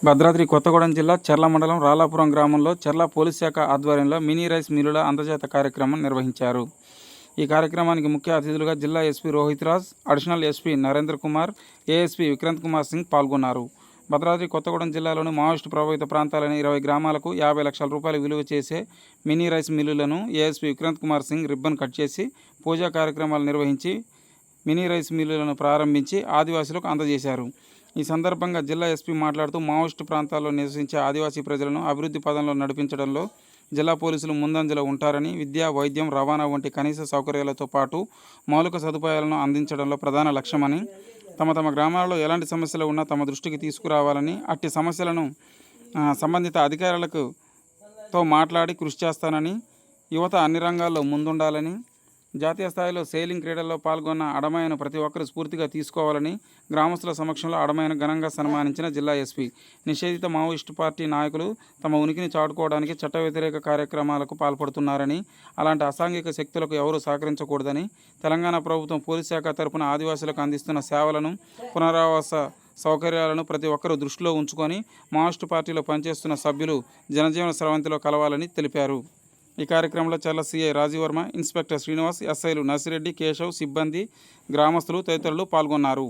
భద్రాద్రి కొత్తగూడెం జిల్లా చర్ల మండలం రాలాపురం గ్రామంలో చర్ల పోలీస్ శాఖ ఆధ్వర్యంలో మినీ రైస్ మిల్లుల అందజేత కార్యక్రమం నిర్వహించారు. ఈ కార్యక్రమానికి ముఖ్య అతిథులుగా జిల్లా SP Rohit Raj, additional SP Narendra Kumar, ASP Vikrant Kumar Singh పాల్గొన్నారు. భద్రాద్రి కొత్తగూడెం జిల్లాలోని మావోయిస్టు ప్రభావిత ప్రాంతాలైన 20 గ్రామాలకు 50 లక్షల రూపాయలు విలువ చేసే మినీ రైస్ మిల్లులను ASP Vikrant Kumar Singh ribbon cut చేసి పూజా కార్యక్రమాలు నిర్వహించి మినీ రైస్ మిల్లులను ప్రారంభించి ఆదివాసులకు అందజేశారు. ఈ సందర్భంగా జిల్లా ఎస్పీ మాట్లాడుతూ మావోయిస్టు ప్రాంతాల్లో నివసించే ఆదివాసీ ప్రజలను అభివృద్ధి పదంలో నడిపించడంలో జిల్లా పోలీసులు ముందంజలో ఉంటారని, విద్య, వైద్యం, రవాణా వంటి కనీస సౌకర్యాలతో పాటు మౌలిక సదుపాయాలను అందించడంలో ప్రధాన లక్ష్యమని, తమ గ్రామాలలో ఎలాంటి సమస్యలు ఉన్నా తమ దృష్టికి తీసుకురావాలని, అట్టి సమస్యలను సంబంధిత అధికారులతో మాట్లాడి కృషి చేస్తానని, యువత అన్ని రంగాల్లో ముందుండాలని, జాతీయ స్థాయిలో సెయిలింగ్ క్రీడల్లో పాల్గొన్న అడమాయను ప్రతి ఒక్కరు స్ఫూర్తిగా తీసుకోవాలని గ్రామస్తుల సమక్షంలో అడమాయను ఘనంగా సన్మానించిన జిల్లా ఎస్పీ, నిషేధిత మావోయిస్టు పార్టీ నాయకులు తమ ఉనికిని చాటుకోవడానికి చట్ట వ్యతిరేక కార్యక్రమాలకు పాల్పడుతున్నారని, అలాంటి అసాంఘిక శక్తులకు ఎవరూ సహకరించకూడదని, తెలంగాణ ప్రభుత్వం పోలీస్ శాఖ తరపున ఆదివాసులకు అందిస్తున్న సేవలను, పునరావాస సౌకర్యాలను ప్రతి ఒక్కరూ దృష్టిలో ఉంచుకొని మావోయిస్టు పార్టీలో పనిచేస్తున్న సభ్యులు జనజీవన స్రవంతిలో కలవాలని తెలిపారు. ఈ కార్యక్రమంలో చర్ల సిఐ రాజీవ్ వర్మ, ఇన్స్పెక్టర్ శ్రీనివాస్, ఎస్ఐలు నర్సిరెడ్డి, కేశవ్, సిబ్బంది, గ్రామస్తులు తదితరులు పాల్గొన్నారు.